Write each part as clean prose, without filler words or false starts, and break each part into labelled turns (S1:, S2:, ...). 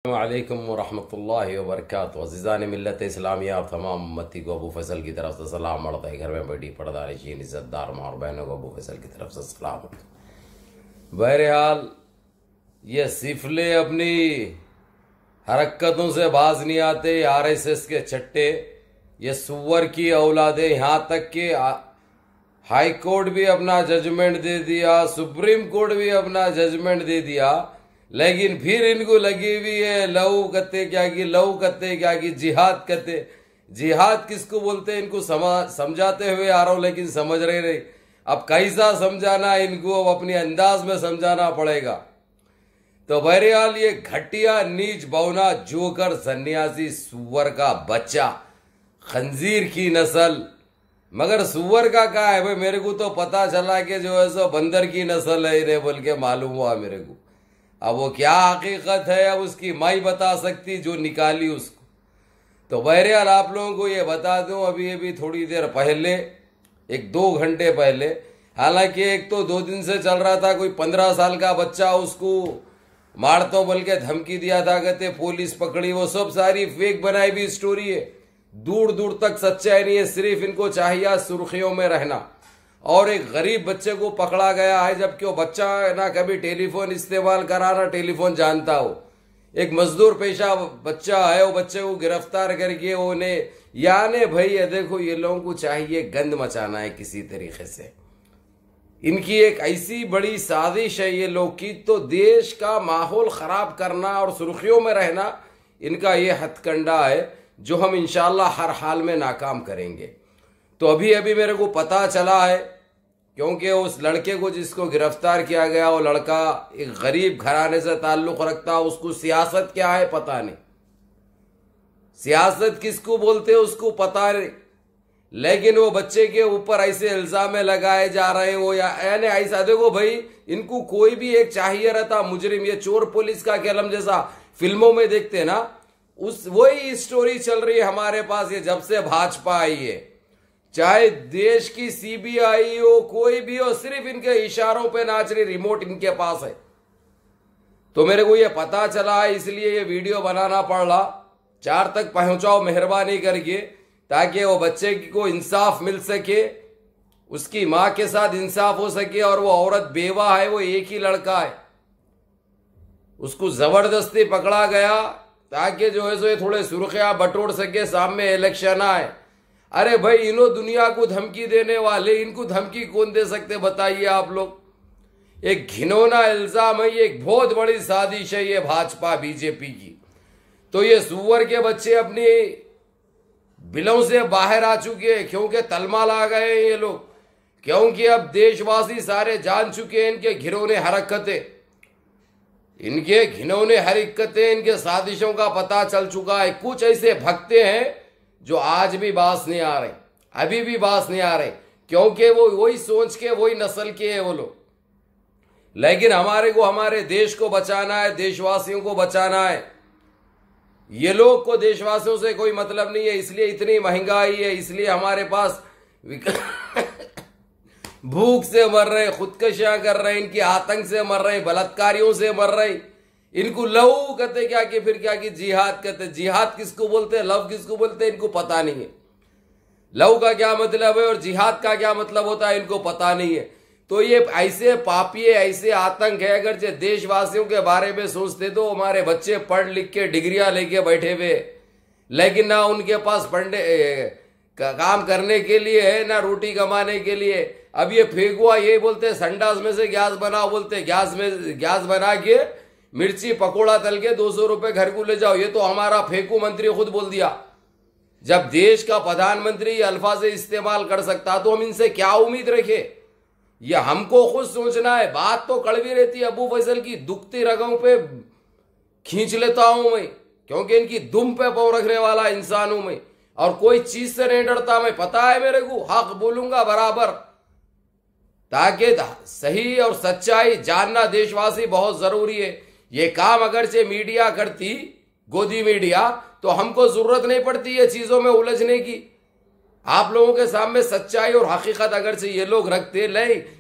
S1: वालेकुम वरहमतुल्लाहि वबरकातुहू। अज़ीज़ान मिल्लत इस्लामिया, आप तमाम उम्मती को अबू फैसल की तरफ से सलाम। मर्द है घर में बैठी पर्दानशीन इज़्ज़तदार माँ और बहनों को अबू फैसल की तरफ से सलाम। बहरहाल ये सिफले अपनी हरकतों से बाज नहीं आते। आरएसएस के चट्टे, ये सुअर की औलादे, यहाँ तक कि हाई कोर्ट भी अपना जजमेंट दे दिया, सुप्रीम कोर्ट भी अपना जजमेंट दे दिया, लेकिन फिर इनको लगी हुई है लहू कत्ते क्या की जिहाद कत्ते। जिहाद किसको बोलते हैं इनको समझाते हुए आ रहा हूं, लेकिन समझ रहे नहीं। अब कैसा समझाना इनको, अब अपने अंदाज में समझाना पड़ेगा। तो बहरहाल ये घटिया नीच बौना जोकर सन्यासी सुअर का बच्चा, खंजीर की नस्ल, मगर सुअर का कहा है भाई? मेरे को तो पता चला कि जो है सो बंदर की नस्ल है इन्हें बोल के मालूम हुआ मेरे को। अब वो क्या हकीकत है अब उसकी माई बता सकती जो निकाली उसको। तो बहरहाल आप लोगों को ये बता दूं, अभी थोड़ी देर पहले, 1-2 घंटे पहले, हालांकि एक तो 2 दिन से चल रहा था, कोई 15 साल का बच्चा उसको मारतो बोल के धमकी दिया था, कहते पुलिस पकड़ी। वो सब सारी फेक बनाई हुई स्टोरी है, दूर दूर तक सच्चाई नहीं है। सिर्फ इनको चाहिए सुर्खियों में रहना। और एक गरीब बच्चे को पकड़ा गया है, जबकि वो बच्चा ना कभी टेलीफोन इस्तेमाल करा ना टेलीफोन जानता हो। एक मजदूर पेशा बच्चा है, वो बच्चे को गिरफ्तार करके उन्हें, यानी भाई ये देखो, ये लोगों को चाहिए गंद मचाना है किसी तरीके से। इनकी एक ऐसी बड़ी साजिश है ये लोग की, तो देश का माहौल खराब करना और सुर्खियों में रहना इनका ये हथकंडा है, जो हम इंशाल्लाह हर हाल में नाकाम करेंगे। तो अभी मेरे को पता चला है, क्योंकि उस लड़के को जिसको गिरफ्तार किया गया, वो लड़का एक गरीब घराने से ताल्लुक रखता, उसको सियासत क्या है पता नहीं, सियासत किसको बोलते हैं उसको पता नहीं, लेकिन वो बच्चे के ऊपर ऐसे इल्जाम लगाए जा रहे हैं। वो यानी ऐसा देखो भाई, इनको कोई भी एक चाहिए रहता मुजरिम, ये चोर पुलिस का कलम जैसा फिल्मों में देखते हैं ना, उस वही स्टोरी चल रही है हमारे पास। ये जब से भाजपा आई है, चाहे देश की सीबीआई हो, कोई भी हो, सिर्फ इनके इशारों पे नाच रही, रिमोट इनके पास है। तो मेरे को ये पता चला है, इसलिए ये वीडियो बनाना पड़ रहा। 4 तक पहुंचाओ मेहरबानी करके, ताकि वो बच्चे को इंसाफ मिल सके, उसकी मां के साथ इंसाफ हो सके। और वो औरत बेवा है, वो एक ही लड़का है, उसको जबरदस्ती पकड़ा गया ताकि जो है सो ये थोड़े सुर्खियां बटोर सके, सामने इलेक्शन आए। अरे भाई, इन्हों दुनिया को धमकी देने वाले, इनको धमकी कौन दे सकते बताइए आप लोग। एक घिनौना इल्जाम है, ये एक बहुत बड़ी साजिश है ये भाजपा बीजेपी की। तो ये सुअर के बच्चे अपनी बिलों से बाहर आ चुके हैं, क्योंकि तलमाल आ गए हैं ये लोग, क्योंकि अब देशवासी सारे जान चुके हैं इनके घिनौने हरकतें, इनके साजिशों का पता चल चुका है। कुछ ऐसे भक्ते हैं जो आज भी बास नहीं आ रहे, अभी भी बास नहीं आ रहे, क्योंकि वो वही सोच के, वही नस्ल के हैं वो लोग। लेकिन हमारे को हमारे देश को बचाना है, देशवासियों को बचाना है। ये लोग को देशवासियों से कोई मतलब नहीं है, इसलिए इतनी महंगाई है, इसलिए हमारे पास भूख से मर रहे, खुदकशियां कर रहे, इनके आतंक से मर रहे, बलात्कारियों से मर रहे। इनको लव कहते क्या कि फिर क्या कि जिहाद कहते। जिहाद किसको बोलते हैं, लव किसको बोलते हैं, इनको पता नहीं है। लव का क्या मतलब है और जिहाद का क्या मतलब होता है, इनको पता नहीं है। तो ये ऐसे पापी है, ऐसे आतंक है। अगर जो देशवासियों के बारे में सोचते तो हमारे बच्चे पढ़ लिख के डिग्रियां लेके बैठे हुए, लेकिन ना उनके पास काम करने के लिए है, ना रोटी कमाने के लिए। अब ये फेंकुआ ये बोलते संडास में से गैस बनाओ, बोलते गैस बना के मिर्ची पकोड़ा तल के 200 रुपए घर को ले जाओ। ये तो हमारा फेंकू मंत्री खुद बोल दिया। जब देश का प्रधानमंत्री ये अल्फाज इस्तेमाल कर सकता तो हम इनसे क्या उम्मीद रखे, ये हमको खुद सोचना है। बात तो कड़वी रहती है अबू फैसल की, दुखती रगों पे खींच लेता हूं मैं, क्योंकि इनकी दुम पे पांव रखने वाला इंसान हूं मैं, और कोई चीज से नहीं डरता मैं। पता है मेरे को, हक बोलूंगा बराबर, ताकि सही और सच्चाई जानना देशवासी बहुत जरूरी है। ये काम अगर से मीडिया करती, गोदी मीडिया, तो हमको जरूरत नहीं पड़ती ये चीजों में उलझने की। आप लोगों के सामने सच्चाई और हकीकत अगर से ये लोग रखते,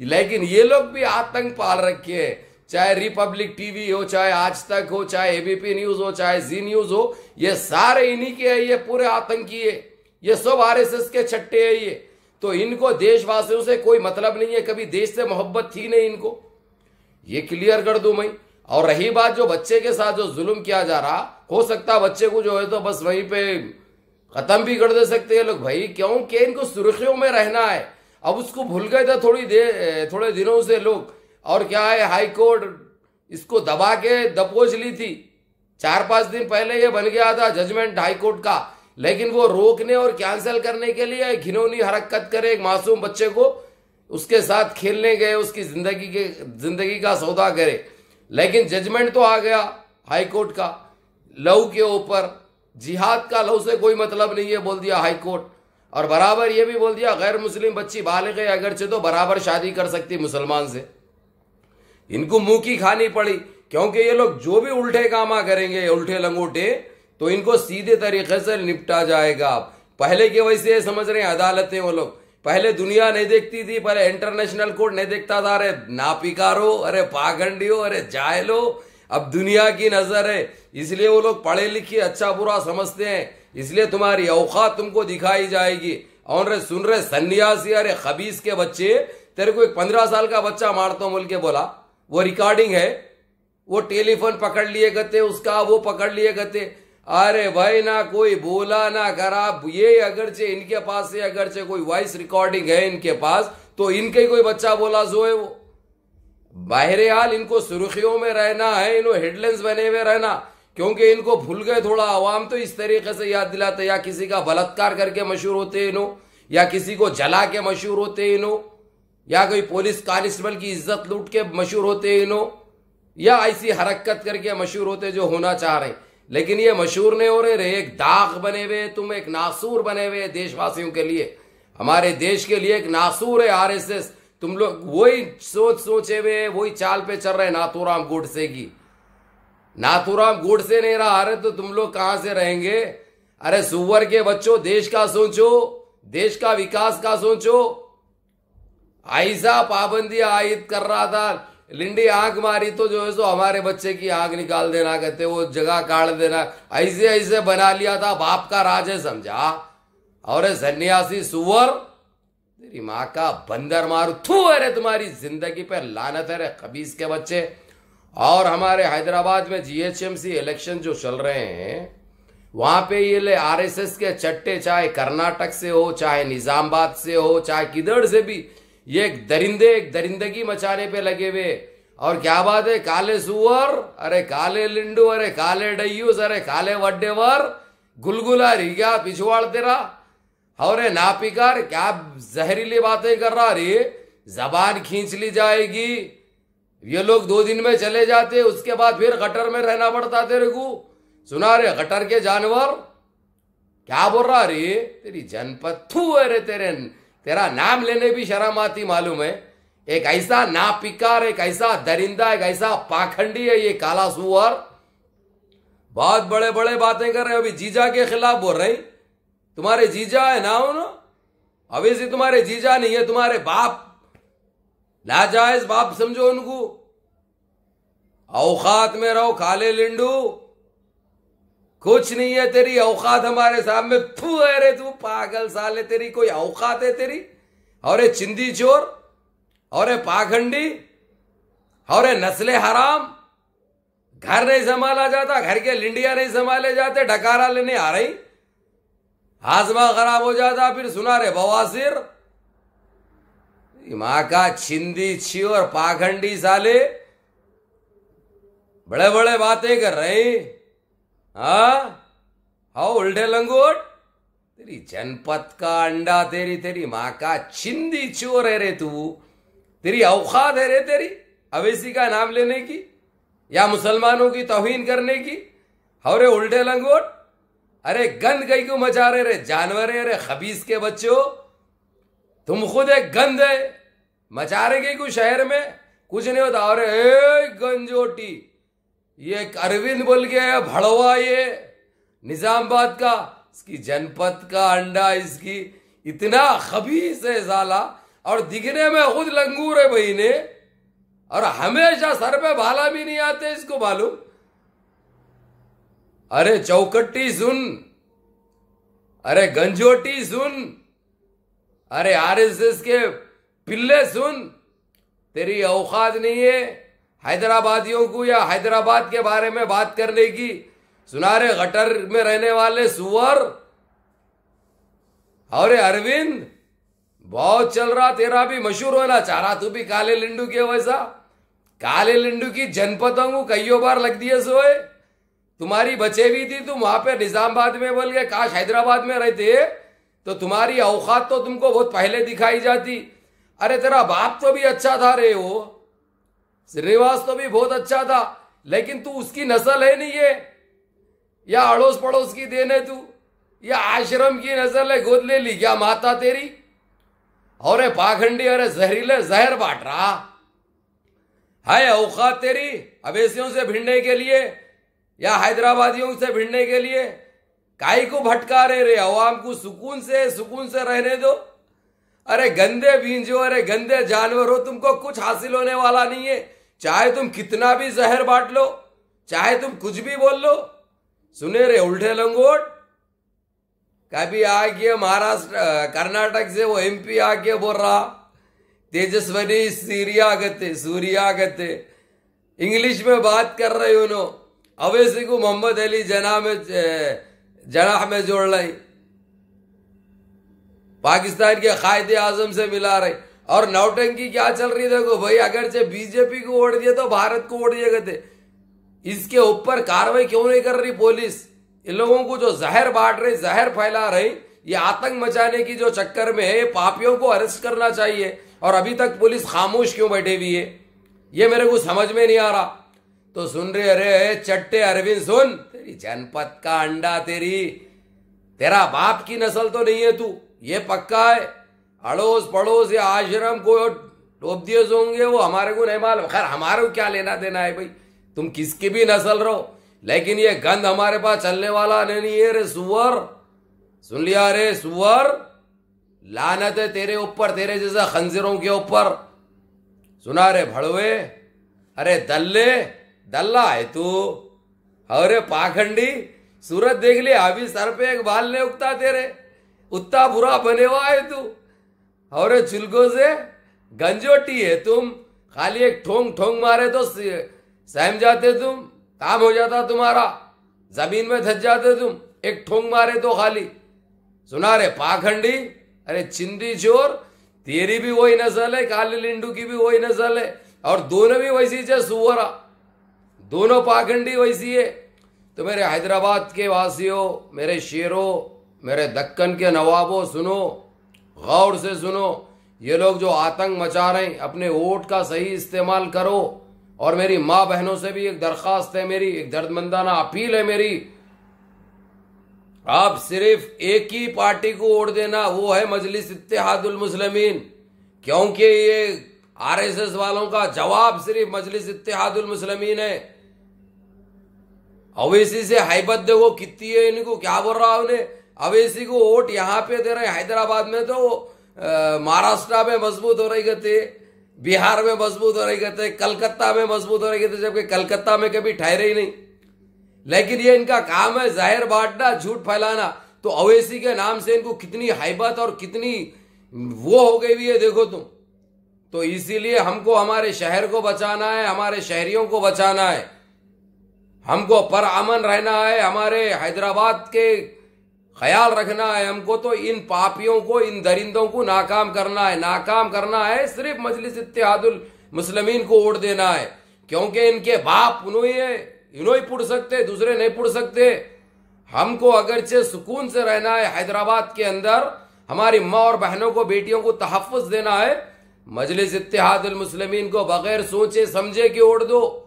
S1: लेकिन ये लोग भी आतंक पाल रखे हैं। चाहे रिपब्लिक टीवी हो, चाहे आज तक हो, चाहे एबीपी न्यूज हो, चाहे जी न्यूज हो, ये सारे इन्हीं के है, ये पूरे आतंकी है, ये सब आरएसएस के छट्टे है ये। तो इनको देशवासियों से कोई मतलब नहीं है, कभी देश से मोहब्बत थी नहीं इनको, ये क्लियर कर दूं मैं। और रही बात जो बच्चे के साथ जो जुल्म किया जा रहा, हो सकता है बच्चे को जो है तो बस वहीं पे खत्म भी कर दे सकते हैं लोग भाई, क्योंकि इनको सुर्खियों में रहना है। अब उसको भूल गए थे थोड़े दिनों से लोग, और क्या है, हाई कोर्ट इसको दबा के दबोच ली थी। 4-5 दिन पहले ये बन गया था जजमेंट हाई कोर्ट का, लेकिन वो रोकने और कैंसिल करने के लिए घिनौनी हरकत करे, एक मासूम बच्चे को उसके साथ खेलने गए, उसकी जिंदगी का सौदा करे। लेकिन जजमेंट तो आ गया हाई कोर्ट का लहू के ऊपर, जिहाद का लहू से कोई मतलब नहीं है बोल दिया हाई कोर्ट। और बराबर ये भी बोल दिया गैर मुस्लिम बच्ची बालिग है अगरचे तो बराबर शादी कर सकती मुसलमान से। इनको मुंह की खानी पड़ी, क्योंकि ये लोग जो भी उल्टे कामा करेंगे, उल्टे लंगोटे, तो इनको सीधे तरीके से निपटा जाएगा। पहले के वैसे समझ रहे हैं अदालतें वो लोग, पहले दुनिया नहीं देखती थी, पहले इंटरनेशनल कोर्ट नहीं देखता था, अरे नापिकारो, अरे पाखंडियो, अरे जायलो, अब दुनिया की नजर है, इसलिए वो लोग पढ़े लिखे अच्छा बुरा समझते हैं, इसलिए तुम्हारी औकात तुमको दिखाई जाएगी। और सुन रहे सन्यासी, अरे खबीस के बच्चे, तेरे को एक 15 साल का बच्चा मारता हूं बोल के बोला, वो रिकॉर्डिंग है, वो टेलीफोन पकड़ लिए गते उसका, वो पकड़ लिए गते। अरे भाई ना कोई बोला ना करा, ये अगरचे इनके पास से अगरचे कोई वॉइस रिकॉर्डिंग है इनके पास, तो इनके कोई बच्चा बोला जो है वो। बहरहाल इनको सुर्खियों में रहना है, इनको हेडलाइंस बने हुए रहना, क्योंकि इनको भूल गए थोड़ा अवाम तो इस तरीके से याद दिलाते, या किसी का बलात्कार करके मशहूर होते इनो, या किसी को जला के मशहूर होते इनो, या कोई पुलिस कांस्टेबल की इज्जत लूट के मशहूर होते इनो, या ऐसी हरकत करके मशहूर होते जो होना चाह रहे। लेकिन ये मशहूर नहीं हो रहे, एक दाग बने हुए, तुम एक नासूर बने हुए देशवासियों के लिए, हमारे देश के लिए एक नासूर है आरएसएस। तुम लोग वही सोचे हुए, वही चाल पे चल रहे नाथूराम गोडसे की। नाथूराम गोडसे नहीं रहा, अरे तो तुम लोग कहां से रहेंगे? अरे सुअर के बच्चों, देश का सोचो, देश का विकास का सोचो। ऐसा पाबंदी आयद कर रहा था, लिंडी आंख मारी तो जो है सो हमारे बच्चे की आंख निकाल देना, कहते वो जगह काट देना, ऐसे ऐसे बना लिया था, बाप का राज है समझा। और सन्यासी सुअर, तेरी माँ का बंदर मारू, थू, अरे तुम्हारी जिंदगी पे लानत है रे खबीस के बच्चे। और हमारे हैदराबाद में जीएचएमसी इलेक्शन जो चल रहे हैं, वहां पे ये ले आरएसएस के चट्टे, चाहे कर्नाटक से हो, चाहे निजामाबाद से हो, चाहे किधर से भी, ये एक दरिंदगी मचाने पे लगे हुए। और क्या बात है, काले सुअर, अरे काले लिंडू, अरे काले डयूस, अरे काले वड्डेवर, गुलगुला रिगा पिछवाड़ तेरा, और नापिकार, क्या जहरीली बातें कर रहा रे, जबान खींच ली जाएगी। ये लोग 2 दिन में चले जाते, उसके बाद फिर गटर में रहना पड़ता तेरे को। सुना रे गटर के जानवर, क्या बोल रहा रे, तेरी जनपद, थू, अरे तेरा नाम लेने भी शर्म आती मालूम है। एक ऐसा नापिकार, एक ऐसा दरिंदा, एक ऐसा पाखंडी है ये काला सुअर। बहुत बड़े बड़े बातें कर रहे हैं, अभी जीजा के खिलाफ बोल रहे हैं। तुम्हारे जीजा है ना हो ना, अभी से तुम्हारे जीजा नहीं है, तुम्हारे बाप, नाजायज बाप समझो उनको। औकात में रहो काले लिंडू, कुछ नहीं है तेरी औकात हमारे सामने। थू, अरे तू पागल साले, तेरी कोई औकात है तेरी? और चिंदी चोर, और पाखंडी, और नस्ले हराम, घर नहीं संभाला जाता, घर के लिंडिया नहीं संभाले जाते, डकारा लेने आ रही, हाजमा खराब हो जाता, फिर सुना रे बवासीर। मां का छिंदी छी और पाखंडी साले बड़े बड़े बातें कर रहे। हाँ उल्टे लंगोट, तेरी जनपद का अंडा, तेरी मां का छिंदी चोर है रे तू। तेरी औकात है रे तेरी अवेसी का नाम लेने की, या मुसलमानों की तौहीन करने की? और उल्टे लंगोट, अरे गंद कहीं को मचा रहे रे जानवर है रे खबीस के बच्चों। तुम खुद एक गंद है, मचा रहे कुछ शहर में कुछ नहीं होता। और गंजोटी, ये अरविंद बोल के भड़वा, ये निजामाबाद का, इसकी जनपद का अंडा, इसकी इतना खबीस है साला, और दिखने में खुद लंगूर है भाई ने। और हमेशा सर पे भाला भी नहीं आते, इसको मालूम। अरे चौकट्टी सुन, अरे गंजोटी सुन, अरे आरएसएस के पिल्ले सुन, तेरी औकात नहीं है हैदराबादियों को या हैदराबाद के बारे में बात करने की। सुनारे गटर में रहने वाले सुअर। अरे अरविंद, बहुत चल रहा, तेरा भी मशहूर होना चाह रहा, तू भी काले लिंडू के वैसा। काले लिंडू की जनपदों को कईयों बार लग दिए सोए। तुम्हारी बचे भी थी, तुम वहां पे निजामाबाद में बोल गए, काश हैदराबाद में रहते तो तुम्हारी औकात तो तुमको बहुत पहले दिखाई जाती। अरे तेरा बाप तो भी अच्छा था रे, वो श्रीनिवास तो भी बहुत अच्छा था, लेकिन तू उसकी नस्ल है नहीं है, या अड़ोस पड़ोस की देने तू, या आश्रम की नस्ल है, गोद ले ली क्या माता तेरी। और पाखंडी, अरे जहरीले जहर बांट रहा है। औकात तेरी अवेसियों से भिड़ने के लिए या हैदराबादियों से भिड़ने के लिए? काई को भटका रे अवाम को सुकून से रहने दो। अरे गंदे बींजो, अरे गंदे जानवर हो, तुमको कुछ हासिल होने वाला नहीं है। चाहे तुम कितना भी जहर बांट लो, चाहे तुम कुछ भी बोल लो। सुने रे उल्टे लंगोट, कभी आके महाराष्ट्र कर्नाटक से वो एमपी आके बोल रहा तेजस्वनी सूर्या गते इंग्लिश में बात कर रहे उन्हों, अवैसी को मोहम्मद अली जनाह में जोड़ लाई, पाकिस्तान के कायदे आजम से मिला रहे। और नौटंकी क्या चल रही, देखो भाई, अगरचे बीजेपी को वोट दिए तो भारत को वोट दिए गए, इसके ऊपर कार्रवाई क्यों नहीं कर रही पुलिस? इन लोगों को जो जहर बांट रहे, जहर फैला रहे, ये आतंक मचाने की जो चक्कर में है, पापियों को अरेस्ट करना चाहिए। और अभी तक पुलिस खामोश क्यों बैठे हुई है, ये मेरे को समझ में नहीं आ रहा। तो सुन रहे, अरे चट्टे अरविंद सुन, तेरी जनपद का अंडा, तेरा बाप की नस्ल तो नहीं है तू, ये पक्का है। अड़ोस पड़ोस या आश्रम को टोप दिए होंगे, वो हमारे को नहीं मालूम। खैर हमारे को क्या लेना देना है भाई, तुम किसकी भी नस्ल रहो, लेकिन ये गंद हमारे पास चलने वाला नहीं है रे सुअर। सुन लिया रे सुअर, लानत है तेरे ऊपर, तेरे जैसा खंजरों के ऊपर। सुना रे भड़वे, अरे दल्ला है तू। अरे पाखंडी, सूरत देख ले, अभी सर पे एक बाल नहीं उगता तेरे, उतना बुरा बने हुआ है तू। और चुलकों से गंजोटी है तुम, खाली एक ठोंग मारे तो सहम जाते तुम, काम हो जाता तुम्हारा, जमीन में धस जाते तुम, एक ठोंग मारे तो खाली। सुना रे पाखंडी, अरे चिंदी चोर, तेरी भी वही नस्ल है, काले लिंडू की भी वही नस्ल है, और दोनों भी वैसी है सुअरा, दोनों पाखंडी वैसी है। तो मेरे हैदराबाद के वासियों, मेरे शेरों, मेरे दक्कन के नवाबों, सुनो, गौर से सुनो। ये लोग जो आतंक मचा रहे हैं, अपने वोट का सही इस्तेमाल करो। और मेरी माँ बहनों से भी एक दरखास्त है, मेरी एक दर्दमंदाना अपील है मेरी, आप सिर्फ एक ही पार्टी को वोट देना, वो है मजलिस इत्तेहादुल मुस्लिमीन। क्योंकि ये आरएसएस वालों का जवाब सिर्फ मजलिस इत्तेहादुल मुस्लिमीन है। अवैसी से हैबत देखो कितनी है इनको, क्या बोल रहा उन्हें, अवैसी को वोट यहाँ पे दे रहे, हैदराबाद में तो महाराष्ट्र में मजबूत हो रही थे, बिहार में मजबूत हो रही थे, कलकत्ता में मजबूत हो रही थे, जबकि कलकत्ता में कभी ठहरे ही नहीं। लेकिन ये इनका काम है जहर बांटना, झूठ फैलाना। तो अवैसी के नाम से इनको कितनी हैबत और कितनी वो हो गई हुई है, देखो तुम। तो इसीलिए हमको हमारे शहर को बचाना है, हमारे शहरियों को बचाना है, हमको परअमन रहना है, हमारे हैदराबाद के ख्याल रखना है हमको। तो इन पापियों को, इन दरिंदों को नाकाम करना है, सिर्फ मजलिस इत्तेहादुल मुस्लिमीन को वोट देना है। क्योंकि इनके बाप इन्हों पुड़ सकते, दूसरे नहीं पुड़ सकते। हमको अगरचे सुकून से रहना है हैदराबाद के अंदर, हमारी माँ और बहनों को, बेटियों को तहफ़्फ़ुज़ देना है, मजलिस इत्तेहादुल मुस्लिमीन को बगैर सोचे समझे कि वोट दो।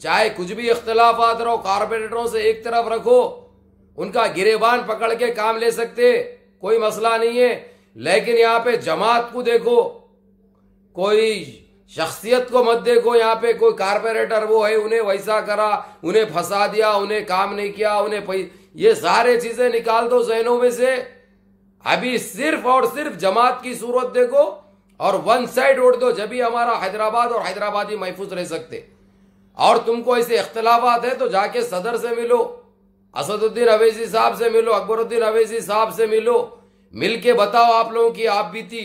S1: चाहे कुछ भी इख्तिलाफात रहो, कारपोरेटरों से एक तरफ रखो, उनका गिरेबान पकड़ के काम ले सकते, कोई मसला नहीं है। लेकिन यहाँ पे जमात को देखो, कोई शख्सियत को मत देखो। यहाँ पे कोई कारपोरेटर वो है, उन्हें वैसा करा, उन्हें फंसा दिया, उन्हें काम नहीं किया, ये सारे चीजें निकाल दो जहनों में से। अभी सिर्फ और सिर्फ जमात की सूरत देखो और वन साइड वोट दो, जब भी हमारा हैदराबाद और हैदराबादी महफूज रह सकते। और तुमको ऐसे इख्तलाफात है तो जाके सदर से मिलो, असदुद्दीन अवैसी साहब से मिलो, अकबरुद्दीन अवैसी साहब से मिलो, मिल के बताओ आप लोगों की आप बीती,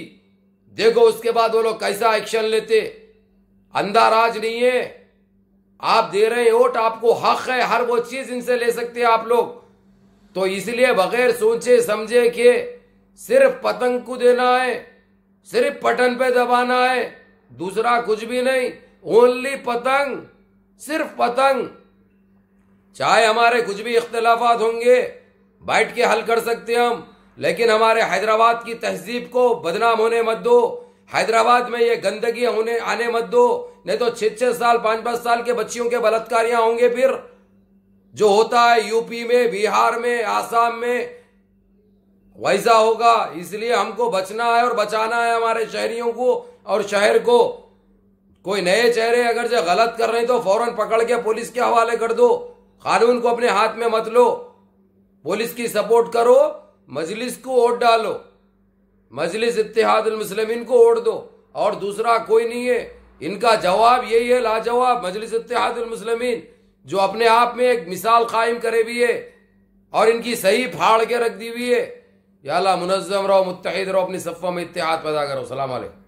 S1: देखो उसके बाद वो लोग कैसा एक्शन लेते। अंधा राज नहीं है, आप दे रहे हैं वोट, आपको हक है, हर वो चीज इनसे ले सकते हैं आप लोग। तो इसलिए बगैर सोचे समझे कि सिर्फ पतंग को देना है, सिर्फ बटन पे दबाना है, दूसरा कुछ भी नहीं, ओनली पतंग, सिर्फ पतंग। चाहे हमारे कुछ भी इख्तलाफात होंगे बैठ के हल कर सकते हम, लेकिन हमारे हैदराबाद की तहजीब को बदनाम होने मत दो, हैदराबाद में ये गंदगी होने आने मत दो, नहीं तो 6-6 साल 5-5 साल के बच्चियों के बलात्कारियां होंगे। फिर जो होता है यूपी में, बिहार में, आसाम में, वैसा होगा। इसलिए हमको बचना है और बचाना है हमारे शहरियों को और शहर को। कोई नए चेहरे अगर जो गलत कर रहे हैं तो फौरन पकड़ के पुलिस के हवाले कर दो, कानून को अपने हाथ में मत लो, पुलिस की सपोर्ट करो, मजलिस को वोट डालो, मजलिस इत्तेहादुल मुस्लिमीन को वोट दो, और दूसरा कोई नहीं है। इनका जवाब यही है, लाजवाब मजलिस इत्तेहादुल मुस्लिमीन, जो अपने आप में एक मिसाल कायम करे भी है और इनकी सही फाड़ के रख दी हुई है। या अल्लाह मुनज़्ज़म रहो, मुत्तहिद रहो, अपनी सफ़ों में इत्तेहाद पैदा करो। सलाम अलैकुम।